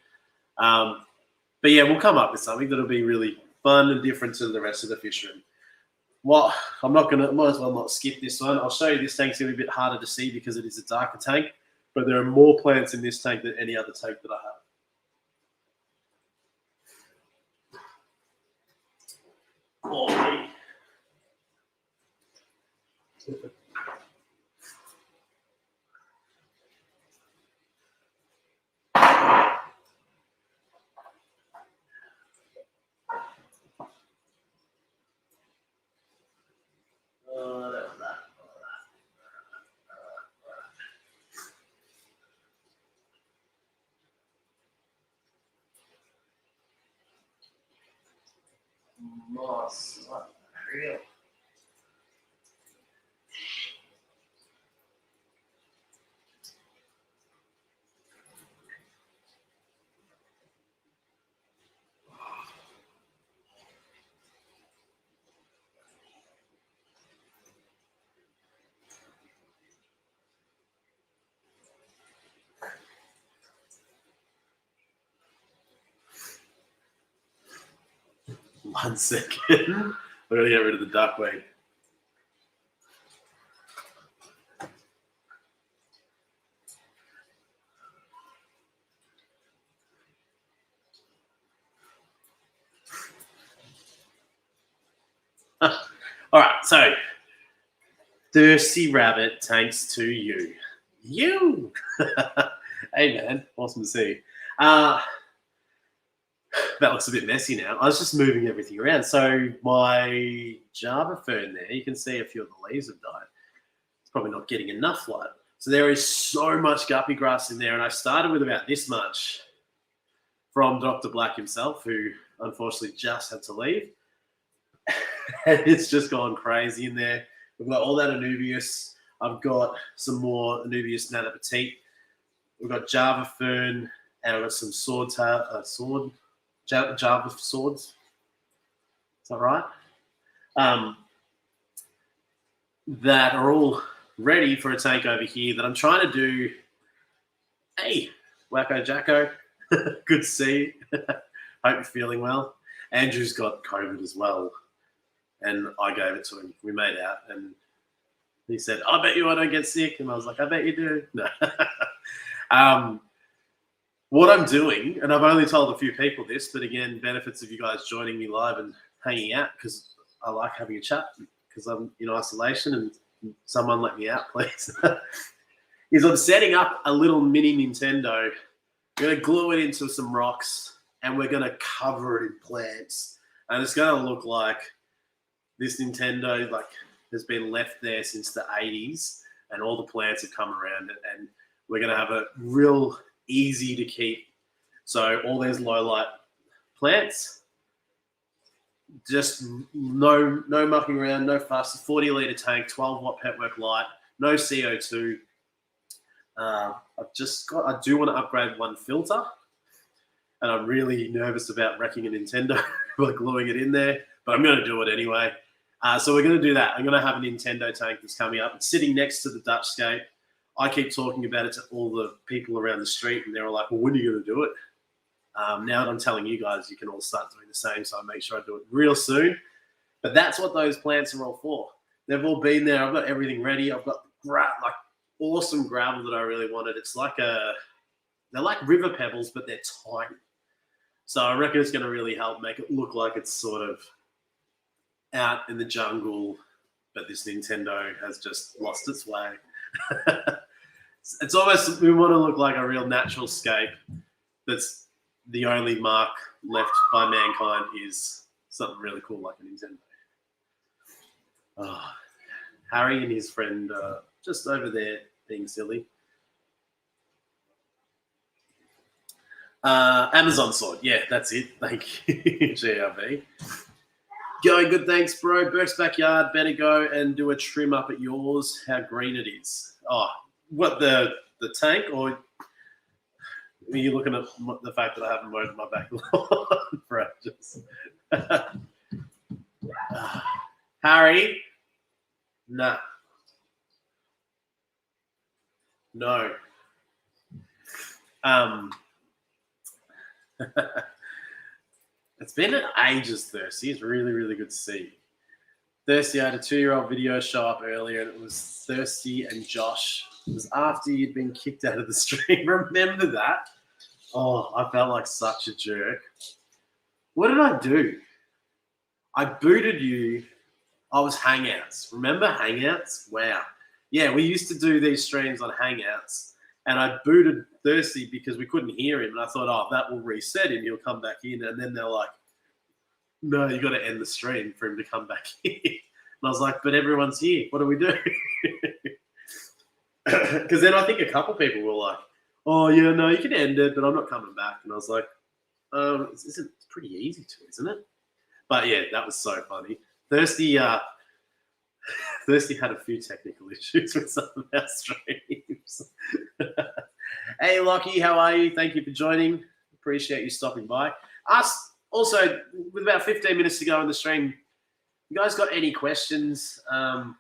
But yeah, we'll come up with something that'll be really fun and different to the rest of the fish room. Well, might as well not skip this one. I'll show you this tank's going to be a bit harder to see because it is a darker tank, but there are more plants in this tank than any other tank that I have. Oh, moss, not real. One second. We're going to get rid of the duckweed. All right, so Thirsty Rabbit, thanks to you. You! Hey, man, awesome to see. That looks a bit messy now. I was just moving everything around. So my Java fern there, you can see a few of the leaves have died. It's probably not getting enough light. So there is so much guppy grass in there, and I started with about this much from Dr. Black himself, who unfortunately just had to leave. And it's just gone crazy in there. We've got all that Anubias. I've got some more Anubias Nana Petite. We've got Java fern, and I've got some Java swords. Is that right? That are all ready for a tank over here that I'm trying to do. Hey, Wacko Jacko. Good to see you. Hope you're feeling well. Andrew's got COVID as well, and I gave it to him. We made out, and he said, I bet you I don't get sick. And I was like, I bet you do. No. What I'm doing, and I've only told a few people this, but again, benefits of you guys joining me live and hanging out because I like having a chat because I'm in isolation and someone let me out, please. Is I'm setting up a little mini Nintendo. We're going to glue it into some rocks and we're going to cover it in plants. And it's going to look like this Nintendo has been left there since the 80s and all the plants have come around it. And we're going to have a real easy to keep. So all these low light plants, just no mucking around, no fuss. 40 litre tank, 12 watt petwork light, no CO2. I do want to upgrade one filter, and I'm really nervous about wrecking a Nintendo by gluing it in there, but I'm going to do it anyway. So we're going to do that. I'm going to have a Nintendo tank that's coming up. It's sitting next to the Dutch Scape. I keep talking about it to all the people around the street, and they're all like, well, when are you going to do it? Now that I'm telling you guys, you can all start doing the same, so I make sure I do it real soon. But that's what those plants are all for. They've all been there. I've got everything ready. I've got awesome gravel that I really wanted. It's they're like river pebbles, but they're tiny. So I reckon it's going to really help make it look like it's sort of out in the jungle, but this Nintendo has just lost its way. It's almost, we want to look like a real natural scape. That's the only mark left by mankind is something really cool like a Nintendo. Oh, Harry and his friend just over there being silly. Amazon sword. Yeah, that's it. Thank you, GRB. Going good, thanks, bro. Burke's backyard. Better go and do a trim up at yours. How green it is. Oh, what, the tank, or are you looking at the fact that I haven't mowed my back lawn for ages? Harry? Nah. No. It's been ages, Thirsty. It's really, really good to see you. Thirsty, I had a 2-year-old video show up earlier, and it was Thirsty and Josh. It was after you'd been kicked out of the stream. Remember that? Oh, I felt like such a jerk. What did I do? I booted you. I was Hangouts. Remember Hangouts? Wow. Yeah, we used to do these streams on Hangouts, and I booted Thirsty because we couldn't hear him, and I thought, oh, that will reset him. He'll come back in, and then they're like, no, you got to end the stream for him to come back in. And I was like, but everyone's here. What do we do? Because then I think a couple people were like, oh, yeah, no, you can end it, but I'm not coming back. And I was like, it's pretty easy to, isn't it? But yeah, that was so funny. Thirsty had a few technical issues with some of our streams. Hey, Lockie, how are you? Thank you for joining. Appreciate you stopping by. Also, with about 15 minutes to go in the stream, you guys got any questions? I've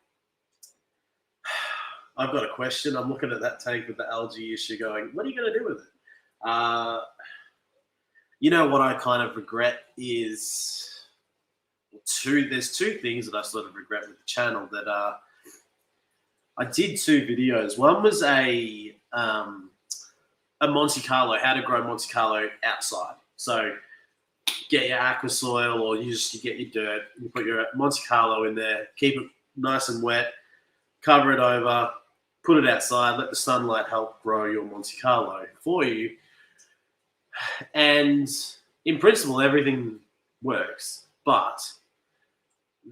got a question. I'm looking at that tank with the algae issue going, what are you going to do with it? You know what I kind of regret is there's two things that I sort of regret with the channel that I did 2 videos. One was a Monte Carlo, how to grow Monte Carlo outside. So get your aqua soil, or you get your dirt, you put your Monte Carlo in there, keep it nice and wet, cover it over, put it outside, let the sunlight help grow your Monte Carlo for you. And in principle, everything works, but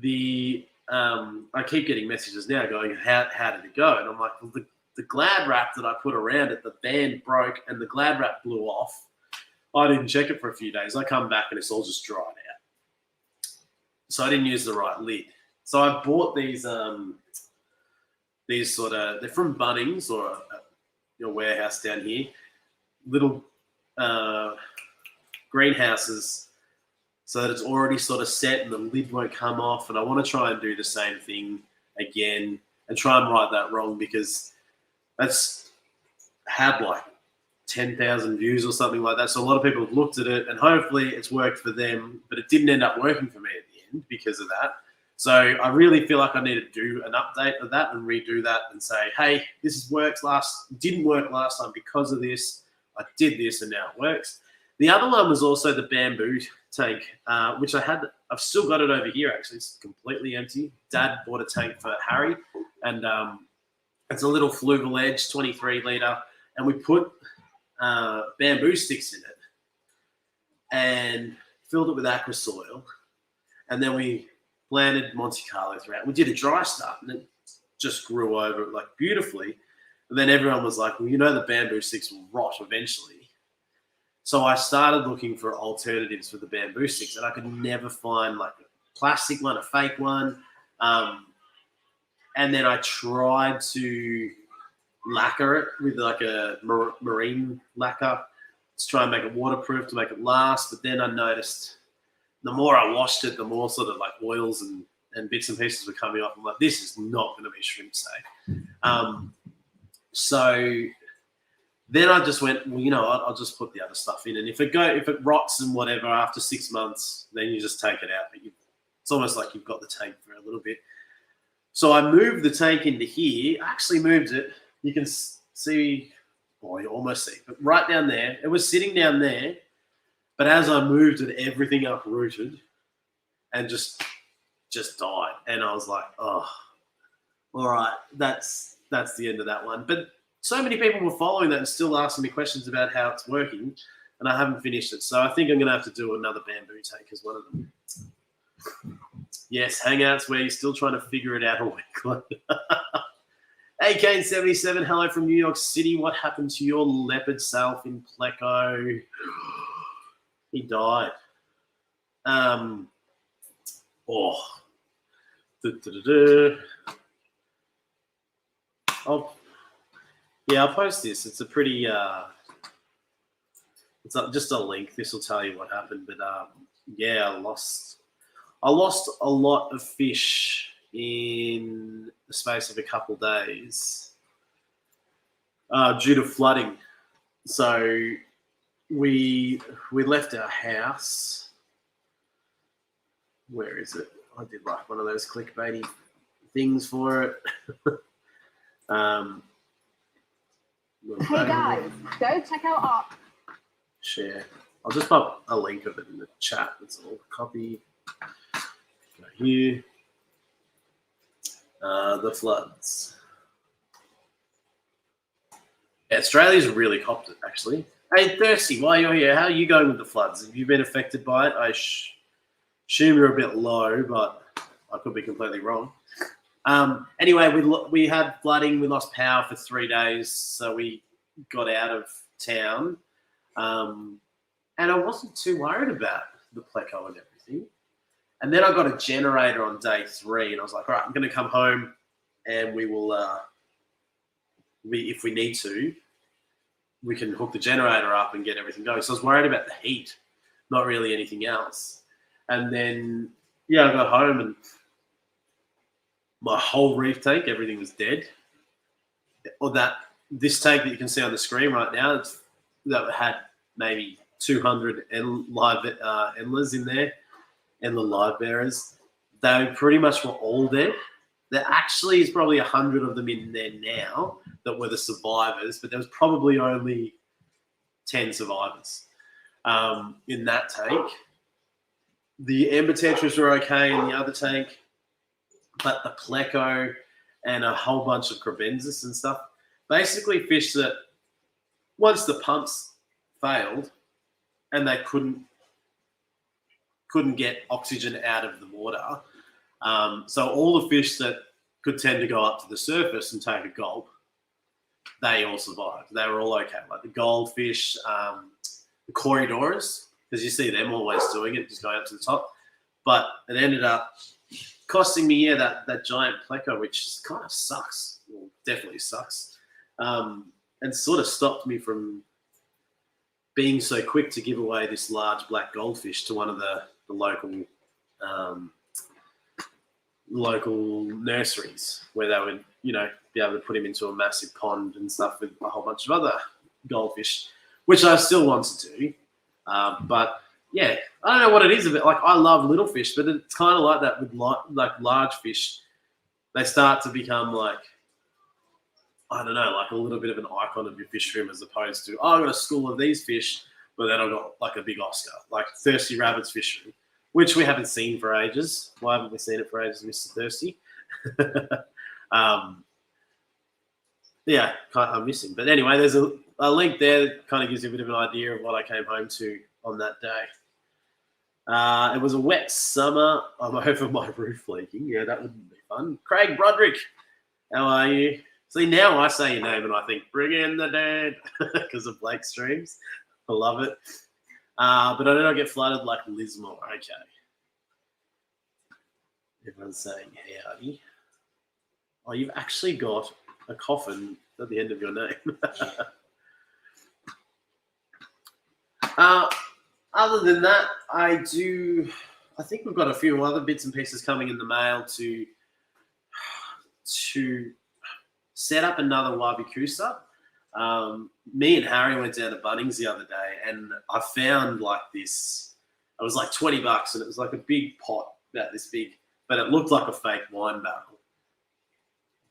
I keep getting messages now going, how did it go? And I'm like, well, the Glad wrap that I put around it, the band broke and the Glad wrap blew off. I didn't check it for a few days. I come back and it's all just dried out. So I didn't use the right lid. So I bought these sort of, they're from Bunnings or a warehouse down here, little greenhouses, so that it's already sort of set and the lid won't come off. And I want to try and do the same thing again and try and right that wrong, because that's had like 10,000 views or something like that. So a lot of people have looked at it and hopefully it's worked for them, but it didn't end up working for me at the end because of that. So I really feel like I need to do an update of that and redo that and say, hey, this didn't work last time because of this. I did this and now it works. The other one was also the bamboo tank, which I've still got it over here actually. It's completely empty. Dad bought a tank for Harry, and it's a little Fluval Edge 23 litre, and we put bamboo sticks in it and filled it with aqua soil, and then we planted Monte Carlo throughout. We did a dry start and it just grew over like beautifully. And then everyone was like, well, the bamboo sticks will rot eventually. So I started looking for alternatives for the bamboo sticks, and I could never find like a plastic one, a fake one. And then I tried to lacquer it with like a marine lacquer to try and make it waterproof, to make it last. But then I noticed the more I washed it, the more sort of like oils and bits and pieces were coming off. I'm like, this is not going to be shrimp safe. So then I just went, well, I'll just put the other stuff in. And if it rots and whatever after 6 months, then you just take it out. But it's almost like you've got the tank for a little bit. So I moved the tank into here. I actually moved it. You can see, you almost see, but right down there. It was sitting down there. But as I moved it, everything uprooted and just died. And I was like, oh, all right, that's the end of that one. But so many people were following that and still asking me questions about how it's working, and I haven't finished it. So I think I'm going to have to do another bamboo tank as one of them. Yes, Hangouts where you're still trying to figure it out a week later. AK77, hello from New York City. What happened to your leopard self in Pleco? He died. Oh. Oh, yeah, I'll post this. It's a pretty, it's just a link. This will tell you what happened. But yeah, I lost a lot of fish in the space of a couple of days due to flooding. So we left our house. Where is it? I did like one of those clickbaity things for it.
Hey guys, go check out our
share. I'll just pop a link of it in the chat. It's all copy. Go here. The floods. Yeah, Australia's really copped it, actually. Hey, Thirsty, while you're here, how are you going with the floods? Have you been affected by it? I assume you're a bit low, but I could be completely wrong. Anyway, we had flooding. We lost power for 3 days, so we got out of town. And I wasn't too worried about the Pleco and everything. And then I got a generator on day 3, and I was like, all right, I'm going to come home, and we will, if we need to, we can hook the generator up and get everything going. So I was worried about the heat, not really anything else. And then, yeah, I got home, and my whole reef tank, everything was dead. Or this tank that you can see on the screen right now, that had maybe 200 live endlers in there, and the live bearers. They pretty much were all dead. There actually is probably 100 of them in there now that were the survivors, but there was probably only 10 survivors in that tank. The Ember Tetras were okay in the other tank, but the Pleco and a whole bunch of Crevensis and stuff, basically fish that once the pumps failed and they couldn't get oxygen out of the water, so all the fish that could tend to go up to the surface and take a gulp, they all survived. They were all okay. Like the goldfish, the Corydoras, because you see them always doing it, just going up to the top. But it ended up costing me, that giant Pleco, which kind of sucks. Well, definitely sucks. And sort of stopped me from being so quick to give away this large black goldfish to one of the local nurseries, where they would, be able to put him into a massive pond and stuff with a whole bunch of other goldfish, which I still want to do. But yeah, I don't know what it is about. Like, I love little fish, but it's kind of like that with like large fish. They start to become like, I don't know, like a little bit of an icon of your fish room, as opposed to, I've got a school of these fish, but then I've got like a big Oscar, like Thirsty Rabbit's fish room, which we haven't seen for ages. Why haven't we seen it for ages, Mr. Thirsty? Yeah, I'm missing. But anyway, there's a link there that kind of gives you a bit of an idea of what I came home to on that day. It was a wet summer. I'm over my roof leaking. Yeah, that wouldn't be fun. Craig Broderick, how are you? See, now I say your name and I think, bring in the dead, because of Blake streams. I love it. But I don't get flooded like Lismore. Okay. Everyone's saying howdy. Oh, you've actually got a coffin at the end of your name. Other than that, I think we've got a few other bits and pieces coming in the mail to set up another Wabikusa. Me and Harry went down to Bunnings the other day, and I found like this. It was like $20, and it was like a big pot, about this big, but it looked like a fake wine barrel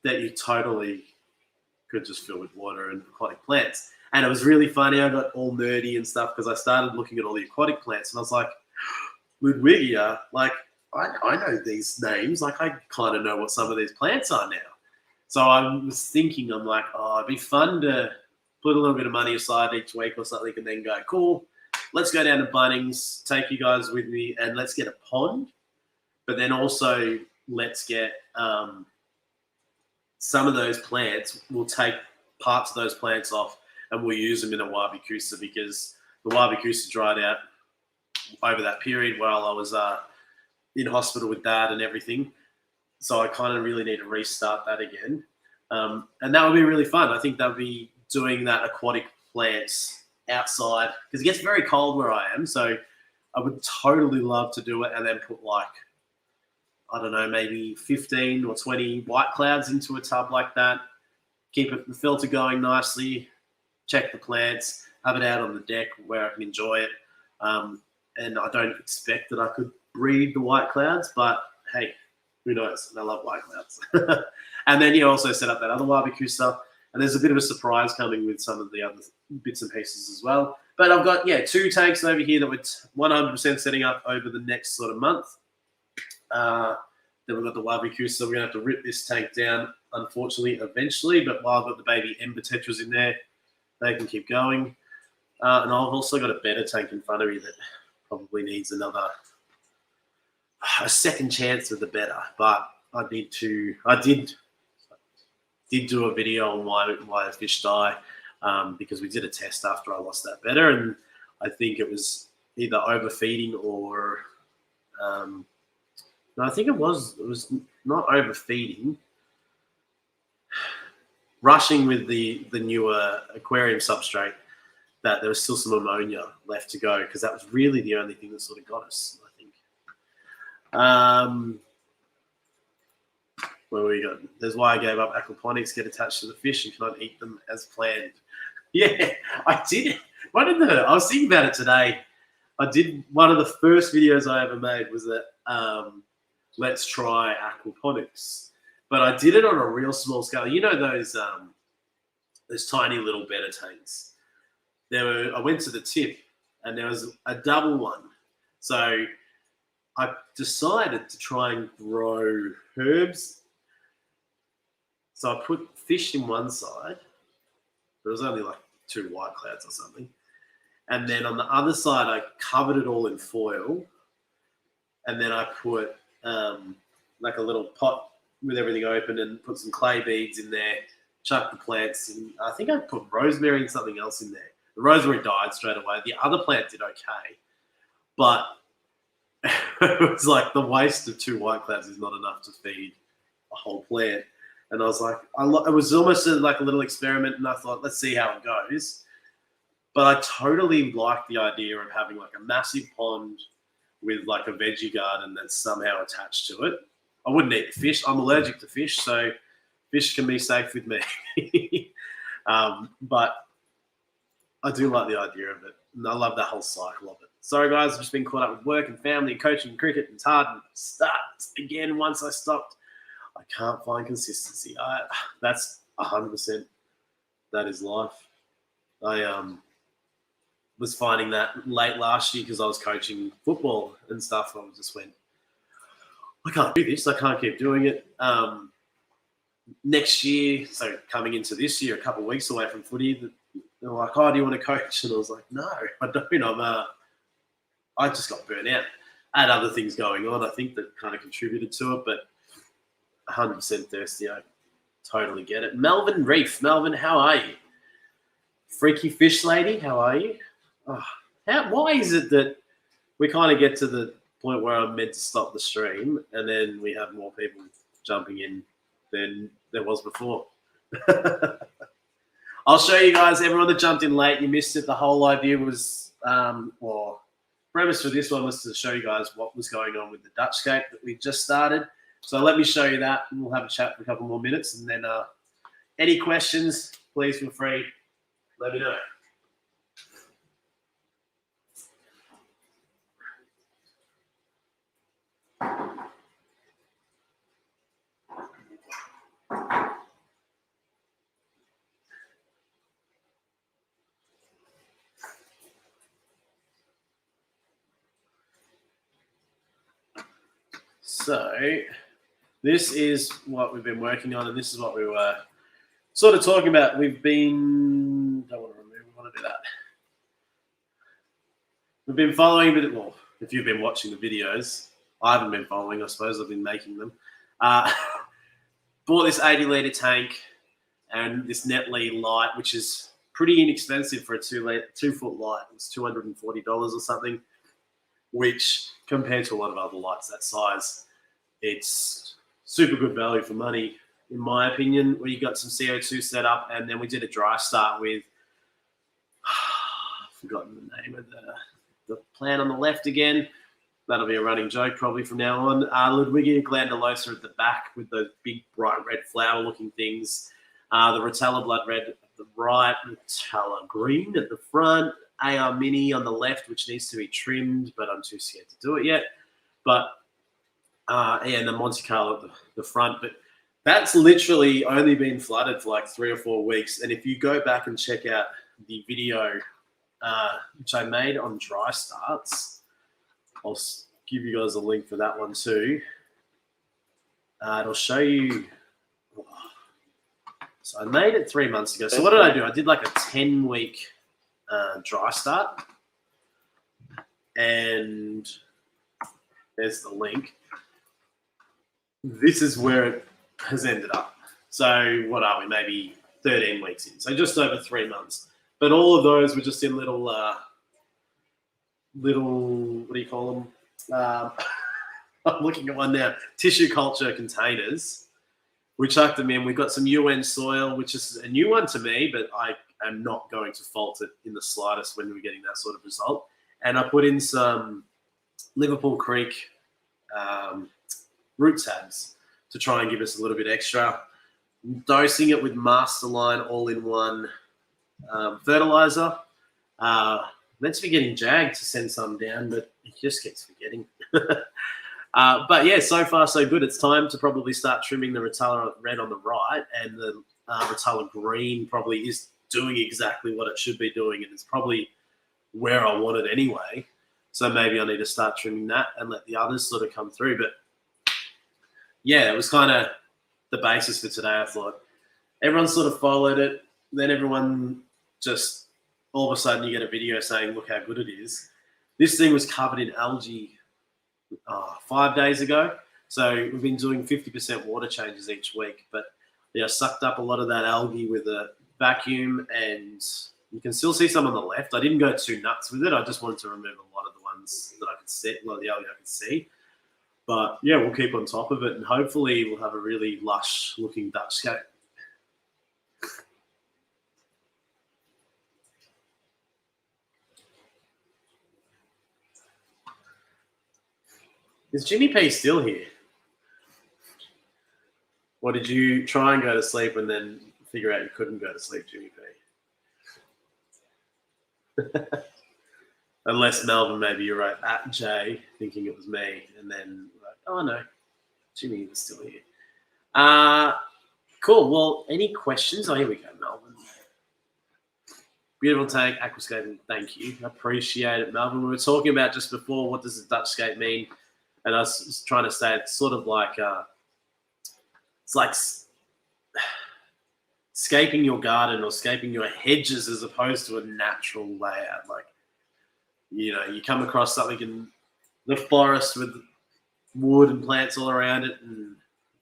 that you totally could just fill with water and aquatic plants. And it was really funny. I got all nerdy and stuff because I started looking at all the aquatic plants, and I was like, Ludwigia, like I know these names. Like, I kind of know what some of these plants are now. So I was thinking, I'm like, oh, it'd be fun to put a little bit of money aside each week or something, and then go, cool, let's go down to Bunnings, take you guys with me, and let's get a pond. But then also let's get some of those plants, we'll take parts of those plants off and we'll use them in a wabikusa, because the wabikusa dried out over that period while I was in hospital with Dad and everything. So I kind of really need to restart that again. And that would be really fun. I think that would be doing that aquatic plants outside, because it gets very cold where I am. So I would totally love to do it and then put like, I don't know, maybe 15 or 20 white clouds into a tub like that. Keep the filter going nicely, check the plants, have it out on the deck where I can enjoy it. And I don't expect that I could breed the white clouds, but hey, who knows? I love white clouds. And then you also set up that other barbecue stuff. And there's a bit of a surprise coming with some of the other bits and pieces as well. But I've got, 2 tanks over here that we're 100% setting up over the next sort of month. Then we've got the barbecue, so we're going to have to rip this tank down, unfortunately, eventually. But while I've got the baby ember tetras in there, they can keep going. And I've also got a better tank in front of me that probably needs a second chance with the better. But I did do a video on why a fish die, because we did a test after I lost that better, and I think it was either overfeeding or no, I think it was not overfeeding. Rushing with the newer aquarium substrate, that there was still some ammonia left to go, because that was really the only thing that sort of got us, I think. Where we got? There's why I gave up aquaponics, get attached to the fish and cannot eat them as planned. Yeah, I did. I was thinking about it today. I did one of the first videos I ever made was that let's try aquaponics, but I did it on a real small scale. You know those tiny little better tanks. I went to the tip, and there was a double one. So I decided to try and grow herbs. So I put fish in one side. There was only like 2 white clouds or something. And then on the other side, I covered it all in foil. And then I put like a little pot with everything open and put some clay beads in there, chucked the plants in. I think I put rosemary and something else in there. The rosemary died straight away. The other plant did okay. But it was like the waste of 2 white clouds is not enough to feed a whole plant. And I was like, it was almost like a little experiment, and I thought, let's see how it goes. But I totally liked the idea of having like a massive pond with like a veggie garden that's somehow attached to it. I wouldn't eat the fish. I'm allergic to fish, so fish can be safe with me. But I do like the idea of it, and I love that whole cycle of it. Sorry, guys, I've just been caught up with work and family and coaching and cricket, and it's hard to start again once I stopped. I can't find consistency. That's 100%. That is life. I was finding that late last year because I was coaching football and stuff. I just went, I can't do this. I can't keep doing it. Next year, so coming into this year, a couple of weeks away from footy, they're like, "Oh, do you want to coach?" And I was like, "No, I don't. I just got burnt out. I had other things going on, I think, that kind of contributed to it, but 100% thirsty. I totally get it." Melvin Reef. Melvin, how are you? Freaky Fish Lady, how are you? Oh, why is it that we kind of get to the point where I'm meant to stop the stream and then we have more people jumping in than there was before? I'll show you guys, everyone that jumped in late, you missed it. The whole idea was, premise for this one was to show you guys what was going on with the Dutch Scape that we just started. So let me show you that, and we'll have a chat for a couple more minutes. And then any questions, please feel free. Let me know. So this is what we've been working on, and this is what we were sort of talking about. Don't want to remove, we want to do that. We've been following, but well, if you've been watching the videos, I haven't been following, I suppose I've been making them. But bought this 80-litre tank and this Netley light, which is pretty inexpensive for a 2-foot light. It's $240 or something, which compared to a lot of other lights that size, it's super good value for money, in my opinion. We got some CO2 set up, and then we did a dry start with, I've forgotten the name of the plant on the left again. That'll be a running joke probably from now on. Ludwigia glandulosa at the back with those big bright red flower-looking things. The Rotella blood red at the right, Rotella green at the front, AR Mini on the left, which needs to be trimmed, but I'm too scared to do it yet. But and the Monte Carlo at the front. But that's literally only been flooded for like 3 or 4 weeks. And if you go back and check out the video, which I made on dry starts, I'll give you guys a link for that one too. It'll show you. So I made it 3 months ago. So what did I do? I did like a 10-week dry start. And there's the link. This is where it has ended up. So what are we? Maybe 13 weeks in. So just over 3 months. But all of those were just in little, what do you call them? I'm looking at one now. Tissue culture containers. We chucked them in. We got some UN soil, which is a new one to me, but I am not going to fault it in the slightest when we're getting that sort of result. And I put in some Liverpool Creek root tabs to try and give us a little bit extra. Dosing it with Masterline all-in-one fertilizer. Meant to be getting Jag to send some down, but he just keeps forgetting. But yeah, so far so good. It's time to probably start trimming the Rotella red on the right, and the Rotella green probably is doing exactly what it should be doing, and it's probably where I want it anyway. So maybe I need to start trimming that and let the others sort of come through. But yeah, it was kind of the basis for today. I thought everyone sort of followed it. Then everyone just all of a sudden you get a video saying, look how good it is. This thing was covered in algae 5 days ago. So we've been doing 50% water changes each week. But yeah, I sucked up a lot of that algae with a vacuum, and you can still see some on the left. I didn't go too nuts with it. I just wanted to remove a lot of the ones that I could see, a lot of the algae I could see. But yeah, we'll keep on top of it, and hopefully we'll have a really lush looking Dutch scape. Is Jimmy P still here? Or did you try and go to sleep and then figure out you couldn't go to sleep, Jimmy P? Unless Melvin, maybe you're right, at Jay, thinking it was me, and then like, oh no, Jimmy was still here. Cool. Well, any questions? Oh, here we go, Melvin. Beautiful tank, Aquascape. Thank you. I appreciate it, Melvin. We were talking about just before, what does the Dutch scape mean? And I was trying to say it's sort of like it's like scaping your garden or scaping your hedges as opposed to a natural layout. Like, you know, you come across something in the forest with wood and plants all around it and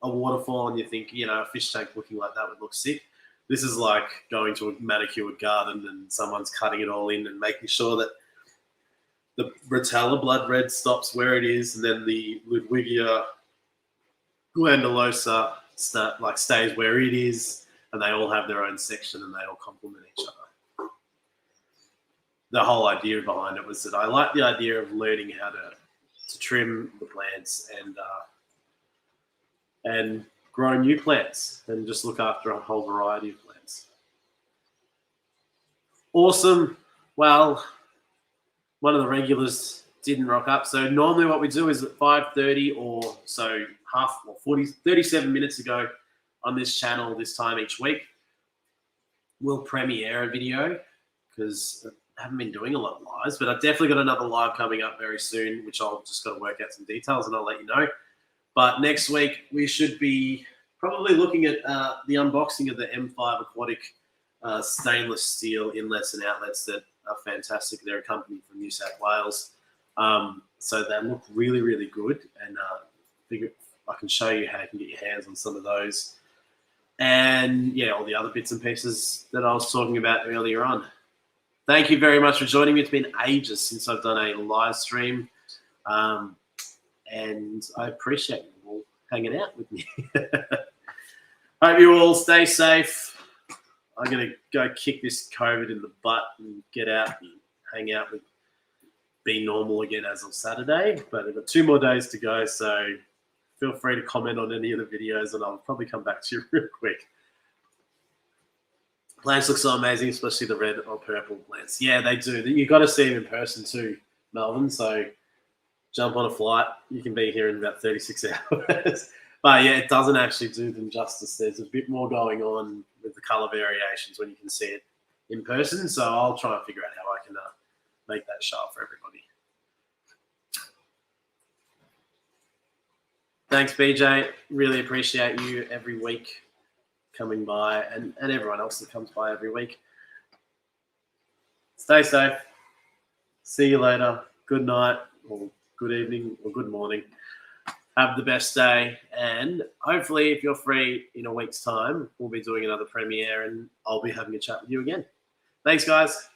a waterfall, and you think, you know, a fish tank looking like that would look sick. This is like going to a manicured garden and someone's cutting it all in and making sure that the Rotella blood red stops where it is, and then the Ludwigia glandulosa stays where it is, and they all have their own section and they all complement each other. The whole idea behind it was that I like the idea of learning how to trim the plants and grow new plants and just look after a whole variety of plants. Awesome. Well, one of the regulars didn't rock up. So normally what we do is at 5:30 or so, 37 minutes ago on this channel this time each week, we'll premiere a video because I haven't been doing a lot of lives, but I've definitely got another live coming up very soon, which I'll just got to work out some details and I'll let you know. But next week we should be probably looking at the unboxing of the M5 Aquatic stainless steel inlets and outlets that are fantastic. They're a company from New South Wales. So they look really, really good. And I can show you how you can get your hands on some of those. and yeah, all the other bits and pieces that I was talking about earlier on. Thank you very much for joining me. It's been ages since I've done a live stream, and I appreciate you all hanging out with me. Hope you all stay safe. I'm going to go kick this COVID in the butt and get out and hang out with, be normal again as of Saturday. But I've got 2 more days to go, so feel free to comment on any of the videos and I'll probably come back to you real quick. Plants look so amazing, especially the red or purple plants. Yeah, they do. You've got to see them in person too, Melvin. So jump on a flight. You can be here in about 36 hours. But yeah, it doesn't actually do them justice. There's a bit more going on with the color variations when you can see it in person. So I'll try and figure out how I can make that sharp for everybody. Thanks, BJ. Really appreciate you every week coming by and everyone else that comes by every week. Stay safe. See you later. Good night or good evening or good morning. Have the best day. And hopefully if you're free in a week's time, we'll be doing another premiere and I'll be having a chat with you again. Thanks, guys.